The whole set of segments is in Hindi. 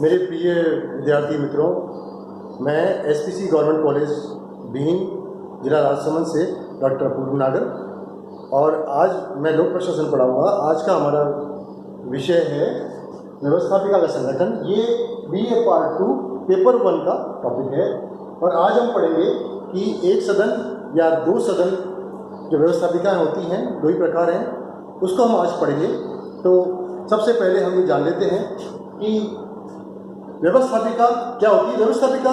मेरे प्रिय विद्यार्थी मित्रों, मैं एसपीसी गवर्नमेंट कॉलेज बीन जिला राजसमंद से डॉक्टर अपूर्व नागर और आज मैं लोक प्रशासन पढ़ाऊँगा। आज का हमारा विषय है व्यवस्थापिका का संगठन। ये BA पार्ट 2 पेपर 1 का टॉपिक है और आज हम पढ़ेंगे कि एक सदन या दो सदन जो व्यवस्थापिकाएँ होती हैं, दो ही प्रकार हैं, उसको हम आज पढ़ेंगे। तो सबसे पहले हम ये जान लेते हैं कि व्यवस्थापिका क्या होती है। व्यवस्थापिका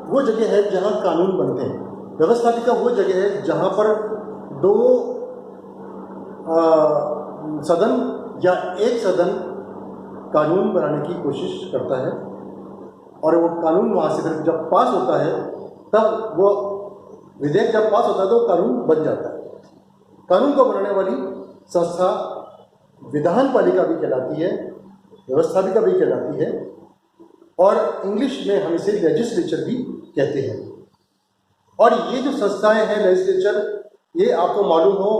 वो जगह है जहाँ कानून बनते हैं। व्यवस्थापिका वो जगह है जहाँ पर दो सदन या एक सदन कानून बनाने की कोशिश करता है और वो कानून वहाँ से फिर जब पास होता है तब वो विधेयक जब पास होता है तो कानून बन जाता है। कानून को बनाने वाली संस्था विधान पालिका भी कहलाती है, व्यवस्थापिका भी कहलाती है और इंग्लिश में हम इसे लेजिस्लेचर भी कहते हैं। और ये जो संस्थाएं हैं लेजिस्लेचर, ये आपको मालूम हो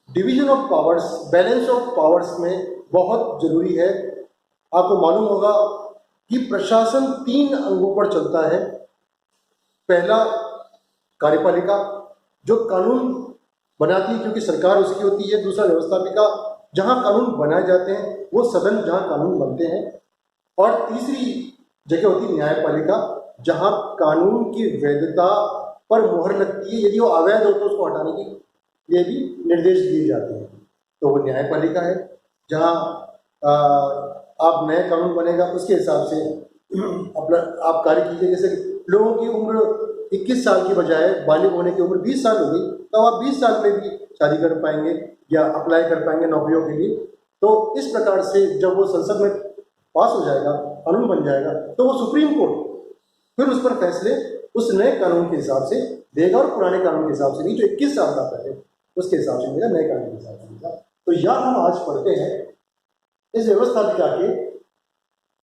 division of powers, balance of powers में बहुत जरूरी है। आपको मालूम होगा कि प्रशासन 3 अंगों पर चलता है। पहला कार्यपालिका जो कानून बनाती है क्योंकि सरकार उसकी होती है। दूसरा व्यवस्थापिका जहां कानून बनाए जाते हैं, वो सदन जहां कानून बनते हैं। और तीसरी जगह होती है न्यायपालिका जहां कानून की वैधता पर मुहर लगती है। यदि वो अवैध हो तो उसको हटाने के लिए भी निर्देश दिए जाते हैं। तो वो न्यायपालिका है जहां आप नया कानून बनेगा उसके हिसाब से अपना आप कार्य कीजिए। जैसे लोगों की उम्र 21 साल की बजाय बालिग होने की उम्र 20 साल हो गई, तो आप 20 साल में भी शादी कर पाएंगे या अप्लाई कर पाएंगे नौकरियों के लिए। तो इस प्रकार से जब वो संसद में पास हो जाएगा, कानून बन जाएगा, तो वो सुप्रीम कोर्ट फिर उस पर फैसले उस नए कानून के हिसाब से देगा और पुराने कानून के हिसाब से नहीं, जो 21 साल का पहले उसके हिसाब से देगा, नए कानून के हिसाब से देगा। तो यहाँ हम आज पढ़ते हैं इस व्यवस्थापिका के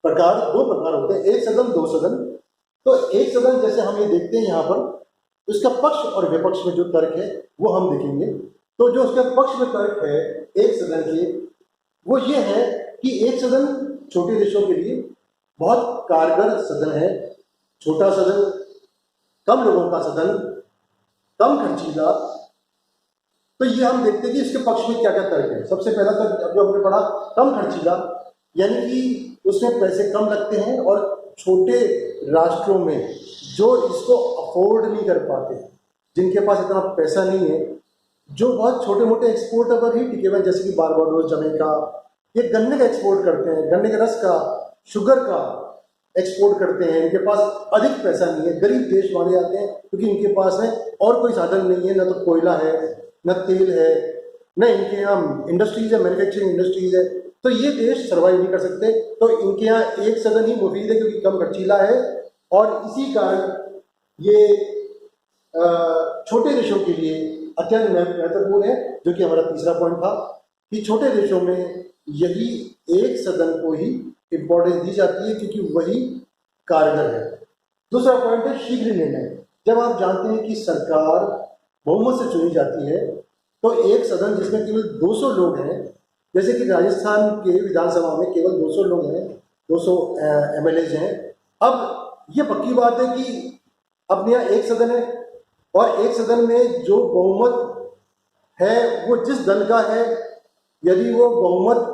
प्रकार। 2 प्रकार होते हैं, एक सदन दो सदन। तो एक सदन जैसे हम ये देखते हैं यहाँ पर, उसका पक्ष और विपक्ष में जो तर्क है वो हम देखेंगे। तो जो उसका पक्ष में तर्क है एक सदन के, वो ये है कि एक सदन छोटे देशों के लिए बहुत कारगर सदन है। छोटा सदन, कम लोगों का सदन, कम खर्चीला। तो ये हम देखते हैं कि इसके पक्ष में क्या क्या तर्क है। सबसे पहला तर्क जो हमने पढ़ा, कम खर्चीला, यानी कि उसमें पैसे कम लगते हैं और छोटे राष्ट्रों में जो इसको अफोर्ड नहीं कर पाते, जिनके पास इतना पैसा नहीं है, जो बहुत छोटे मोटे एक्सपोर्टर पर ही टिके हुए, जैसे कि बारबाडोस, जमैका, ये गन्ने का एक्सपोर्ट करते हैं, गन्ने के रस का, शुगर का एक्सपोर्ट करते हैं। इनके पास अधिक पैसा नहीं है, गरीब देश वाले आते हैं क्योंकि इनके पास है और कोई साधन नहीं है, न तो कोयला है, न तेल है, न इनके यहाँ इंडस्ट्रीज है, मैन्युफैक्चरिंग इंडस्ट्रीज है। तो ये देश सर्वाइव नहीं कर सकते। तो इनके यहाँ एक सदन ही मुफीद है क्योंकि कम खर्चीला है। और इसी कारण ये छोटे देशों के लिए अत्यंत महत्वपूर्ण है, जो कि हमारा तीसरा पॉइंट था कि छोटे देशों में यही एक सदन को ही इंपॉर्टेंस दी जाती है क्योंकि वही कारगर है। दूसरा पॉइंट है शीघ्र निर्णय। जब आप जानते हैं कि सरकार बहुमत से चुनी जाती है, तो एक सदन जिसमें केवल 200 लोग हैं, जैसे कि राजस्थान के विधानसभा में केवल 200 लोग हैं, 200 MLAs हैं। अब ये पक्की बात है कि अपने यहाँ एक सदन है और एक सदन में जो बहुमत है वो जिस दल का है, यदि वो बहुमत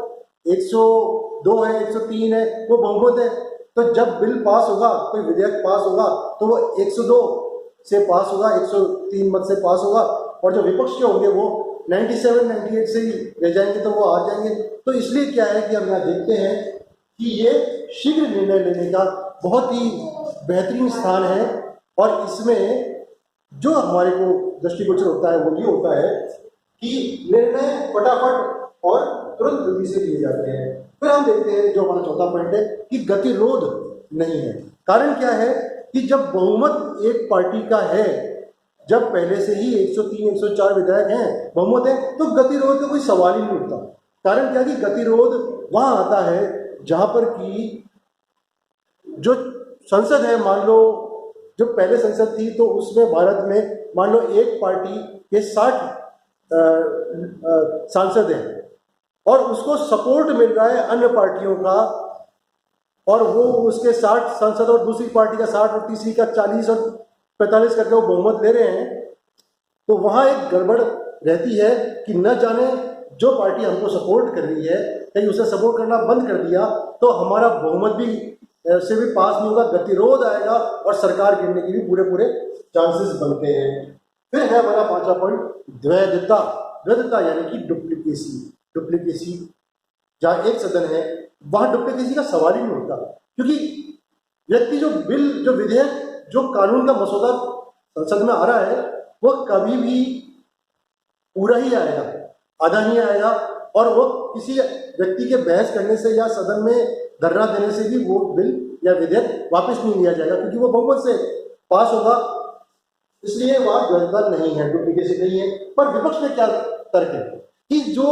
102 है, 103 है, वो बहुमत है, तो जब बिल पास होगा, कोई विधेयक पास होगा, तो वो 102 से पास होगा, 103 मत से पास होगा। और जो विपक्ष के होंगे वो 97, 98 से ही रह जाएंगे, तो वो आ जाएंगे। तो इसलिए क्या है कि हम यहाँ देखते हैं कि ये शीघ्र निर्णय लेने का बहुत ही बेहतरीन स्थान है। और इसमें जो हमारे को दृष्टिगोचर होता है वो ये होता है कि निर्णय फटाफट और तुरंत गति से लिए जाते हैं। फिर हम देखते हैं जो हमारा चौथा पॉइंट है कि गतिरोध नहीं है। कारण क्या है कि जब बहुमत एक पार्टी का है, जब पहले से ही 103, 104 विधायक हैं, बहुमत है, तो गतिरोध का कोई सवाल ही नहीं उठता। कारण क्या कि गतिरोध वहां आता है जहां पर कि जो संसद है, मान लो जो पहले संसद थी तो उसमें भारत में मान लो एक पार्टी के 60 सांसद हैं और उसको सपोर्ट मिल रहा है अन्य पार्टियों का और वो उसके 60 सांसद और दूसरी पार्टी का 60 और तीसरी का 40 और 45 करके वो बहुमत ले रहे हैं, तो वहाँ एक गड़बड़ रहती है कि न जाने जो पार्टी हमको सपोर्ट कर रही है कहीं उसे सपोर्ट करना बंद कर दिया तो हमारा बहुमत भी से भी पास नहीं होगा, गतिरोध आएगा और सरकार गिरने की भी पूरे पूरे चांसेस बनते हैं। फिर है हमारा 5वां पॉइंट, द्वैधता। द्वैधता यानी कि डुप्लीकेसी। जहाँ एक सदन है वहाँ डुप्लीकेसी का सवाल ही नहीं होता, क्योंकि व्यक्ति जो विधेयक जो कानून का मसौदा संसद में आ रहा है वो कभी भी पूरा ही आएगा, आधा नहीं आएगा, और वो किसी व्यक्ति के बहस करने से या सदन में धरना देने से भी वो बिल या विधेयक वापस नहीं लिया जाएगा, क्योंकि वो बहुमत से पास होगा। इसलिए वहाँ द्वैधता नहीं है, डुप्लीकेसी नहीं है। पर विपक्ष में क्या तर्क है कि जो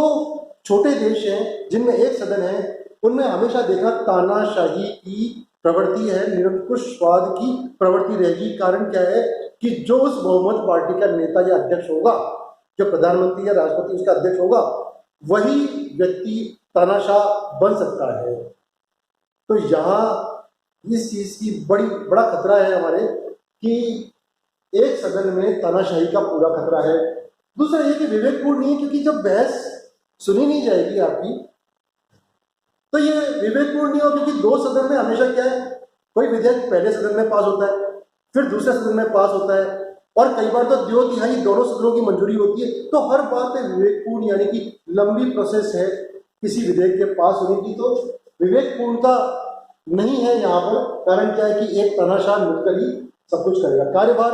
छोटे देश हैं जिनमें एक सदन है उनमें हमेशा देखा तानाशाही की प्रवृत्ति है, निरंकुशवाद की प्रवृत्ति रहेगी। कारण क्या है कि जो उस बहुमत पार्टी का नेता या अध्यक्ष होगा, जो प्रधानमंत्री या राष्ट्रपति उसका अध्यक्ष होगा, वही व्यक्ति तानाशाह बन सकता है। तो यहाँ इस चीज की बड़ा खतरा है हमारे कि एक सदन में तानाशाही का पूरा खतरा है। दूसरा ये कि विवेकपूर्ण नहीं है, क्योंकि जब बहस सुनी नहीं जाएगी आपकी तो ये विवेकपूर्ण नहीं हो, क्योंकि दो सदन में हमेशा क्या है, कोई विधेयक पहले सदन में पास होता है फिर दूसरे सदन में पास होता है, और कई बार तो 2/3 दोनों सदनों की मंजूरी होती है। तो हर बात पे विवेकपूर्ण यानी कि लंबी प्रोसेस है किसी विधेयक के पास होने की, तो विवेकपूर्णता नहीं है यहाँ पर। कारण क्या है कि एक तानाशाह मिलकर ही सब कुछ करेगा। कार्यभार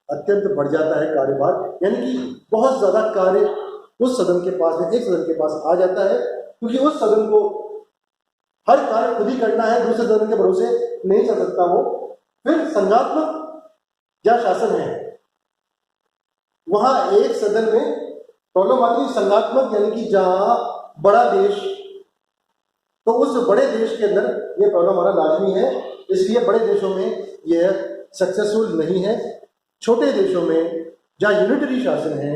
अत्यंत बढ़ जाता है कार्यभार, यानी कि बहुत ज्यादा कार्य उस सदन के पास में, एक सदन के पास आ जाता है, क्योंकि उस सदन को हर कार्य खुद ही करना है, दूसरे सदन के भरोसे नहीं चल सकता वो। फिर संघात्मक या शासन है, वहां एक सदन में प्रॉब्लम आती है। संघात्मक यानी कि जहां बड़ा देश, तो उस बड़े देश के अंदर ये प्रॉब्लम हमारा लाजमी है, इसलिए बड़े देशों में यह सक्सेसफुल नहीं है। छोटे देशों में जहाँ यूनिटरी शासन है,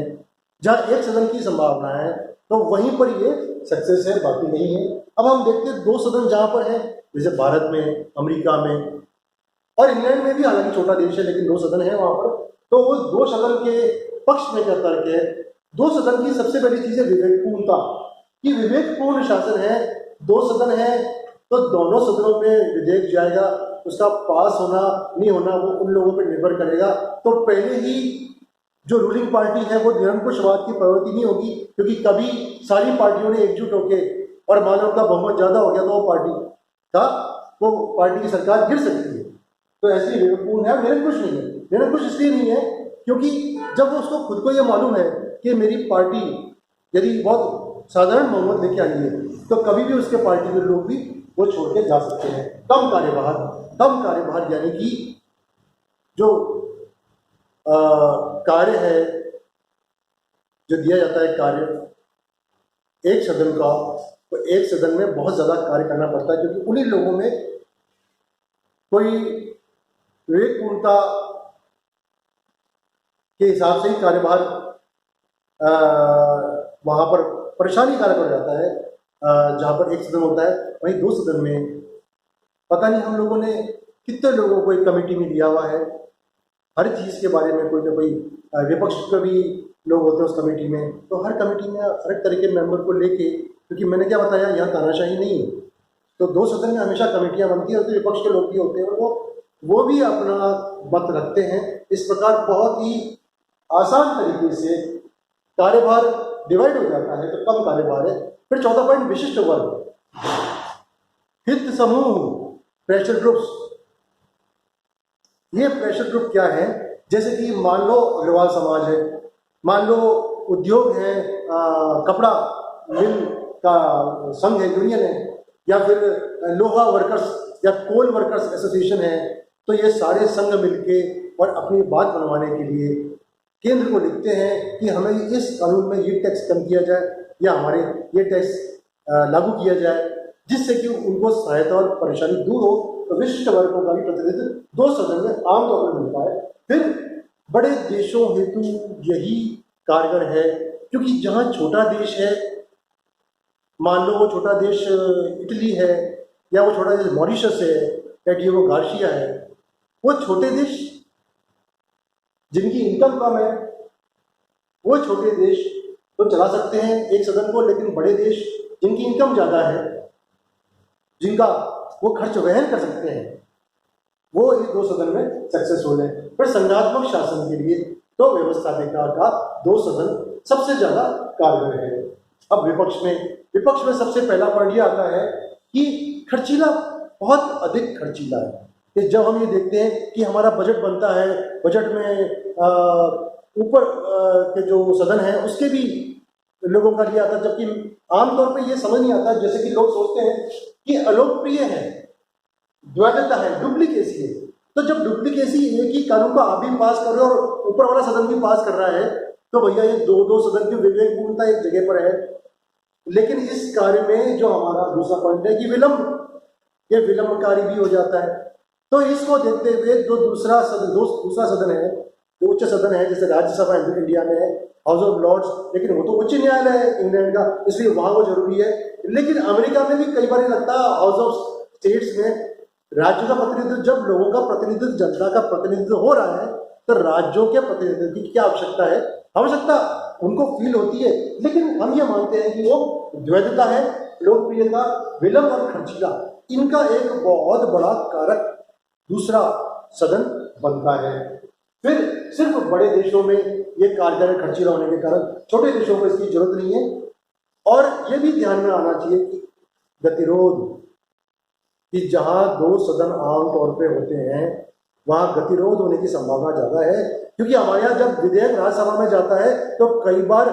जहाँ एक सदन की संभावना है, तो वहीं पर ये सक्सेस है, बाकी नहीं है। अब हम देखते हैं दो सदन जहाँ पर है, जैसे भारत में, अमेरिका में और इंग्लैंड में भी, हालांकि छोटा देश है लेकिन दो सदन है वहाँ पर, तो वो दो सदन के पक्ष में क्या तर्क है। दो सदन की सबसे पहली चीज है विवेकपूर्णता, कि विवेकपूर्ण शासन है। दो सदन है तो दोनों सदनों में विधेयक जाएगा, उसका पास होना नहीं होना वो उन लोगों पर निर्भर करेगा। तो पहले ही जो रूलिंग पार्टी है वो निरंकुशवाद की प्रवृत्ति नहीं होगी, क्योंकि कभी सारी पार्टियों ने एकजुट होकर और मान लो उनका बहुमत ज्यादा हो गया तो वो पार्टी की सरकार गिर सकती है। तो ऐसे विवेकपूर्ण है, निरंकुश नहीं है। निरंकुश इसलिए नहीं है क्योंकि जब उसको खुद को यह मालूम है कि मेरी पार्टी यदि बहुत साधारण बहुमत लेके आई है तो कभी भी उसके पार्टी के लोग भी वो छोड़ के जा सकते हैं। कम कार्यभार यानी कि जो कार्य है, जो दिया जाता है कार्य एक सदन का, तो एक सदन में बहुत ज़्यादा कार्य करना पड़ता है, क्योंकि उन्हीं लोगों में कोई विवेकपूर्णता के हिसाब से ही कार्यभार वहाँ पर परेशानी कारक हो जाता है। जहाँ पर एक सदन होता है वहीं दो सदन में पता नहीं हम लोगों ने कितने लोगों को एक कमेटी में दिया हुआ है, हर चीज़ के बारे में कोई ना कोई विपक्ष के भी लोग होते हैं उस कमेटी में, तो हर कमेटी में हर एक तरह के मेंबर को लेके, क्योंकि मैंने क्या बताया यहाँ तानाशाही नहीं है, तो दो सदन में हमेशा कमेटियाँ बनती हैं, तो विपक्ष के लोग भी होते हैं और वो भी अपना मत रखते हैं। इस प्रकार बहुत ही आसान तरीके से कार्यभार डिवाइड हो जाता है, तो कम कार्यभार है। फिर चौथा पॉइंट, विशिष्ट वर्ग, हित समूह, प्रेशर ग्रुप्स। ये प्रेशर ग्रुप क्या है, जैसे कि मान लो अग्रवाल समाज है, मान लो उद्योग है, कपड़ा मिल का संघ है, यूनियन है, या फिर लोहा वर्कर्स या कोल वर्कर्स एसोसिएशन है, तो ये सारे संघ मिलके और अपनी बात बनवाने के लिए केंद्र को लिखते हैं कि हमें इस कानून में ये टैक्स कम किया जाए या हमारे ये टैक्स लागू किया जाए, जिससे कि उनको सहायता और परेशानी दूर हो। तो विशिष्ट वर्गों का भी प्रतिनिधित्व दो सदन में आमतौर पर मिलता है। फिर बड़े देशों हेतु यही कारगर है, क्योंकि जहाँ छोटा देश है मान लो वो छोटा देश इटली है, या वो छोटा देश मॉरिशस है, या डिएगो गार्सिया है, वो छोटे देश जिनकी इनकम कम है, वो छोटे देश तो चला सकते हैं एक सदन को, लेकिन बड़े देश जिनकी इनकम ज़्यादा है, जिनका वो खर्च वहन कर सकते हैं, वो इस दो सदन में सक्सेसफुल है। पर संघात्मक शासन के लिए तो व्यवस्थापिका का दो सदन सबसे ज़्यादा कारगर है। अब विपक्ष में सबसे पहला पॉइंट ये आता है कि खर्चीला, बहुत अधिक खर्चीला है। कि जब हम ये देखते हैं कि हमारा बजट बनता है, बजट में ऊपर के जो सदन है उसके भी लोगों का लिया आता है, जबकि आमतौर पे ये समझ नहीं आता, जैसे कि लोग सोचते हैं कि अलोकप्रिय है, द्वैतता है, डुप्लीकेसी है। तो जब डुप्लीकेसी है कि कानून को आप भी पास कर रहे हो और ऊपर वाला सदन भी पास कर रहा है, तो भैया ये दो सदन की विवेकपूर्णता एक जगह पर है। लेकिन इस कार्य में जो हमारा दूसरा पॉइंट है कि विलंब, ये विलंबकारी भी हो जाता है। तो इसको देखते हुए दूसरा सदन है, जो उच्च सदन है, जैसे राज्यसभा इंडिया में है, हाउस ऑफ लॉर्ड्स, लेकिन वो तो उच्च न्यायालय है इंग्लैंड का, इसलिए वहां वो जरूरी है। लेकिन अमेरिका में भी कई बार लगता है हाउस ऑफ स्टेट्स में राज्यों का प्रतिनिधित्व, जब लोगों का प्रतिनिधित्व, जनता का प्रतिनिधित्व हो रहा है, तो राज्यों के प्रतिनिधित्व की क्या आवश्यकता उनको फील होती है। लेकिन हम ये मानते हैं कि वो द्वैतता है, लोकप्रियता, विलंब और खर्चीला, इनका एक बहुत बड़ा कारक दूसरा सदन बनता है। फिर सिर्फ बड़े देशों में ये कारगर खर्चीला होने के कारण छोटे देशों को इसकी जरूरत नहीं है। और ये भी ध्यान में आना चाहिए कि गतिरोध, कि जहां दो सदन आमतौर पे होते हैं वहां गतिरोध होने की संभावना ज़्यादा है, क्योंकि हमारे यहाँ जब विधेयक राज्यसभा में जाता है तो कई बार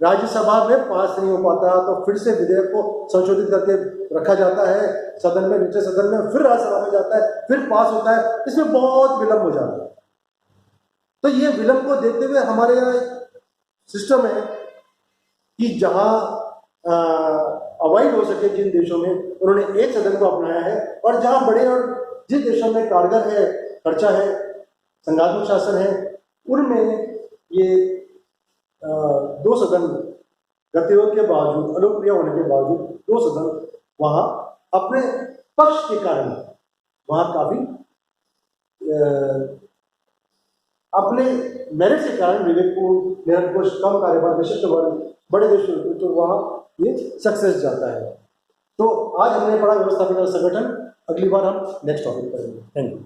राज्यसभा में पास नहीं हो पाता, तो फिर से विधेयक को संशोधित करके रखा जाता है सदन में, नीचे सदन में, फिर राज्यसभा में जाता है, फिर पास होता है, इसमें बहुत विलंब हो जाता है। तो ये विलंब को देखते हुए हमारे यहाँ सिस्टम है कि जहाँ अवॉइड हो सके जिन देशों में, उन्होंने एक सदन को अपनाया है, और जहाँ बड़े और जिन देशों में कारगर है, खर्चा है, संघात्मक शासन है, उनमें ये दो सदन गतिरोध के बावजूद, अलोकप्रिय होने के बावजूद, दो सदन वहाँ अपने पक्ष के कारण वहाँ काफी अपने मेरिट के कारण विवेकपूर्ण, निरंकुश, कम कार्यभार विशिष्ट वर्ग, बड़े देशों तो वहाँ ये सक्सेस जाता है। तो आज हमने पढ़ा व्यवस्थापिका संगठन, अगली बार हम नेक्स्ट टॉपिक करेंगे। Thank you.